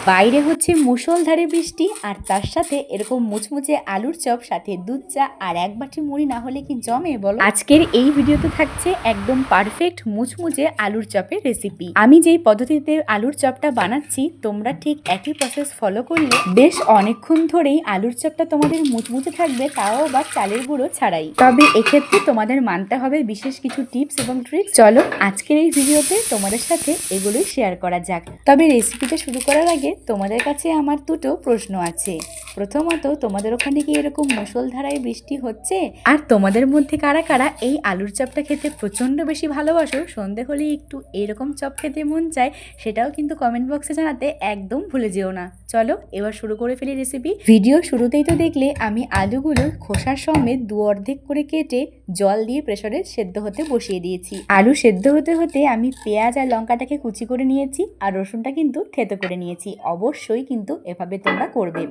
বাইরে হচ্ছে মুষলধারে বৃষ্টি আর তার সাথে এরকম মুচমুচে আলুর চপ, সাথে দুধ চা আর এক বাটি মুড়ি না হলে কি জমে বলো। আজকের এই ভিডিওতে থাকছে একদম পারফেক্ট মুচমুচে আলুর চপের রেসিপি। আমি যেই পদ্ধতিতে আলুর চপটা বানাচ্ছি তোমরা ঠিক একই প্রসেস ফলো করলে বেশ অনেকক্ষণ ধরেই আলুর চপটা তোমাদের মুচমুচে থাকবে, তাও আবার চালের গুঁড়ো ছাড়াই। তবে এক্ষেত্রে তোমাদের মানতে হবে বিশেষ কিছু টিপস এবং ট্রিক্স। চলো আজকের এই ভিডিওতে তোমাদের সাথে এগুলোই শেয়ার করা যাক। তবে রেসিপিটা শুরু করার আগে তোমাদের কাছে আমার দুটো প্রশ্ন আছে। প্রথমত, তোমাদের ওখানে কি এরকম মুষলধারায় বৃষ্টি হচ্ছে? আর তোমাদের মধ্যে কারা কারা এই আলুর চপটা খেতে প্রচন্ড বেশি ভালোবাসো? সন্ধে হলেই একটু এরকম চপ খেতে মন চায়, সেটাও কিন্তু কমেন্ট বক্সে জানাতে একদম ভুলে যেও না। চলো এবার শুরু করে ফেলি রেসিপি। ভিডিও শুরুতেই তো দেখলে আমি আলুগুলো খোসার সমেত দু অর্ধেক করে কেটে জল দিয়ে প্রেসারে সেদ্ধ হতে বসিয়ে দিয়েছি। আলু সেদ্ধ হতে হতে আমি পেঁয়াজ আর লঙ্কাটাকে কুচি করে নিয়েছি, আর রসুনটা কিন্তু থেতো করে নিয়েছি। অবশ্যই কিন্তু এভাবে তোমরা করবে।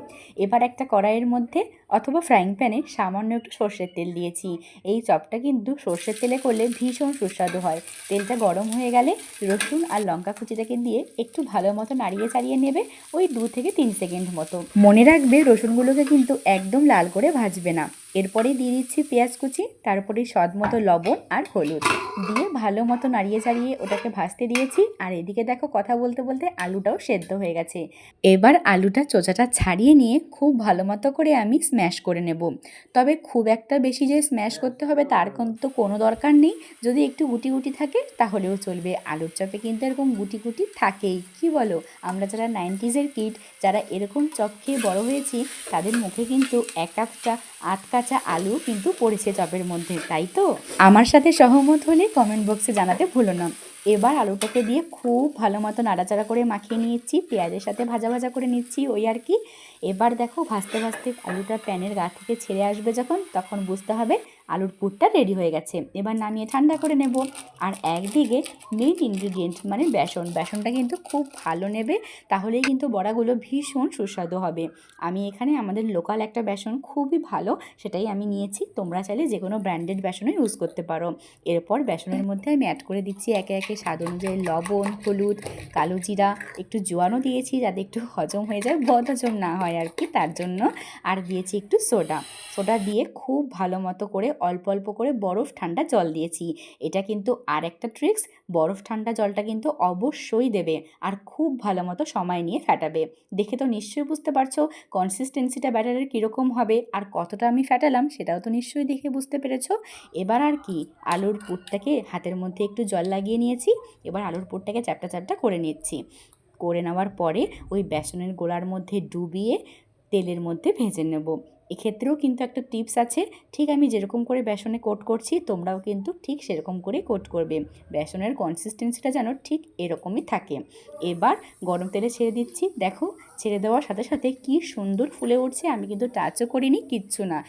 এবার একটা কড়াইয়ের মধ্যে অথবা ফ্রাইং প্যানে সামান্য একটু সর্ষের তেল দিয়েছি। এই চপটা কিন্তু সর্ষের তেলে করলে ভীষণ সুস্বাদু হয়। তেলটা গরম হয়ে গেলে রসুন আর লঙ্কা কুচিটাকে দিয়ে একটু ভালো মতো নাড়িয়ে চাড়িয়ে নেবে, ওই 2 থেকে 3 সেকেন্ড মতো। মনে রাখবে রসুনগুলোকে কিন্তু একদম লাল করে ভাজবে না। এরপরেই দিয়ে দিচ্ছি পেঁয়াজ কুচি, তারপরে স্বাদ মতো লবণ আর হলুদ দিয়ে ভালো মতো নাড়িয়ে চাড়িয়ে ওটাকে ভাজতে দিয়েছি। আর এদিকে দেখো কথা বলতে বলতে আলুটাও সেদ্ধ হয়ে গেছে। এবার আলুটা চোচাটা ছাড়িয়ে নিয়ে খুব ভালো মতো করে আমি স্ম্যাশ করে নেব। তবে খুব একটা বেশি যে স্ম্যাশ করতে হবে তার কিন্তু কোনো দরকার নেই। যদি একটু গুটি গুটি থাকে তাহলেও চলবে। আলুর চপে কিন্তু এরকম গুটি গুটি থাকেই, কি বলো? আমরা যারা 90s-এর কিড, যারা এরকম চপ খেয়ে বড় হয়েছি, তাদের মুখে কিন্তু এক একটা আধকাচা আলু কিন্তু পড়েছে চপের মধ্যে, তাই তো? আমার সাথে সহমত হলে কমেন্ট বক্সে জানাতে ভুলো না। এবার আলুটাকে দিয়ে খুব ভালো মতো নাড়াচাড়া করে মাখিয়ে নিচ্ছি, পেঁয়াজের সাথে ভাজা ভাজা করে নিচ্ছি ওই আর কি। এবার দেখো ভাজতে ভাজতে আলুটা প্যানের গা থেকে ছেড়ে আসবে যখন, তখন বুঝতে হবে আলুর পুরটা রেডি হয়ে গেছে। এবার নামিয়ে ঠান্ডা করে নেব। আর একদিকে মেইন ইনগ্রিডিয়েন্ট মানে বেসনটা কিন্তু খুব ভালো নেবে, তাহলেই কিন্তু বড়াগুলো ভীষণ সুস্বাদু হবে। আমি এখানে আমাদের লোকাল একটা বেসন খুবই ভালো, সেটাই আমি নিয়েছি। তোমরা চাইলে যে কোনো ব্র্যান্ডেড বেসনও ইউজ করতে পারো। এরপর বেসনের মধ্যে আমি অ্যাড করে দিচ্ছি একে একে স্বাদ অনুযায়ী লবণ, হলুদ, কালো জিরা, একটু জোয়ানও দিয়েছি যাতে একটু হজম হয়ে যায়, বদহজম না হয় আর কি, তার জন্য। আর দিয়েছি একটু সোডা দিয়ে খুব ভালো মতো করে অল্প অল্প করে বরফ ঠান্ডা জল দিয়েছি। এটা কিন্তু আর একটা ট্রিক্স, বরফ ঠান্ডা জলটা কিন্তু অবশ্যই দেবে আর খুব ভালো মতো সময় নিয়ে ফেটাবে। দেখে তো নিশ্চয়ই বুঝতে পারছো কনসিস্টেন্সিটা ব্যাটারের কীরকম হবে আর কতটা আমি ফেটালাম, সেটাও তো নিশ্চয়ই দেখে বুঝতে পেরেছো। এবার আর কি, আলুর পুরটাকে হাতের মধ্যে একটু জল লাগিয়ে নিয়েছি। এবার আলুর পুরটাকে চ্যাপটা চ্যাপটা করে নিচ্ছি। করে নেওয়ার পরে ওই বেসনের গোলার মধ্যে ডুবিয়ে তেলের মধ্যে ভেজে নেব। এক্ষেত্রেও কিন্তু একটা টিপস আছে, ঠিক আমি যেরকম করে বেসনে কোট করছি তোমরাও কিন্তু ঠিক সেরকম করে কোট করবে। বেসনের কনসিস্টেন্সিটা যেন ঠিক এরকমই থাকে। এবার গরম তেলে ছেড়ে দিচ্ছি। দেখো ছেড়ে দেওয়ার সাথে সাথে কি সুন্দর ফুলে উঠছে, আমি কিন্তু টাচও করিনি, কিচ্ছু না।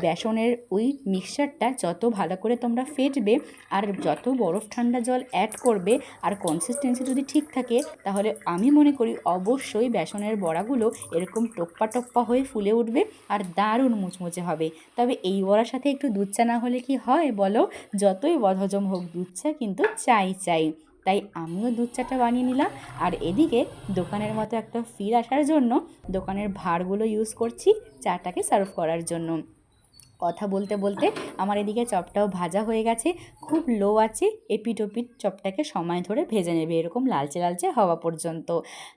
বেসনের ওই মিক্সচারটা যত ভালো করে তোমরা ফেটবে আর যত বরফ ঠান্ডা জল অ্যাড করবে আর কনসিস্টেন্সি যদি ঠিক থাকে, তাহলে আমি মনে করি অবশ্যই বেসনের বড়াগুলো এরকম টোপ্পা টোপ্পা হয়ে ফুলে উঠবে আর দারুণ মুচমুচে হবে। তবে এই বড়ার সাথে একটু দুধ চা না হলে কি হয় বলো? যতই বদহজম হোক দুধ চা কিন্তু চাই। তাই আমিও দুধ চাটা বানিয়ে নিলাম। আর এদিকে দোকানের মতো একটা ফিল আসার জন্য দোকানের ভাঁড়গুলো ইউজ করছি চাটাকে সার্ভ করার জন্য। কথা বলতে বলতে আমার এদিকে চপটাও ভাজা হয়ে গেছে। খুব লো আছে এপিট ওপিট চপটাকে সময় ধরে ভেজে নেবে, এরকম লালচে লালচে হওয়া পর্যন্ত।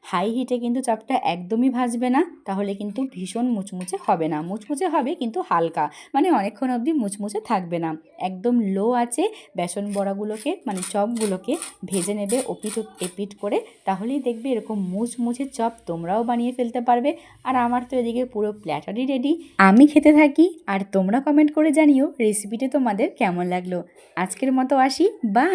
হাই হিটে কিন্তু চপটা একদমই ভাজবে না, তাহলে কিন্তু ভীষণ মুচমুচে হবে না। মুচমুচে হবে কিন্তু হালকা, মানে অনেকক্ষণ অবধি মুচমুচে থাকবে না। একদম লো আছে বেসন বড়াগুলোকে মানে চপগুলোকে ভেজে নেবে ওপিট এপিট করে, তাহলেই দেখবে এরকম মুচমুচে চপ তোমরাও বানিয়ে ফেলতে পারবে। আর আমার তো এদিকে পুরো প্ল্যাটারই রেডি, আমি খেতে থাকি আর তোমরা কমেন্ট করে জানিও রেসিপিটা তোমাদের কেমন লাগলো। আজকের মতো আসি, বাই।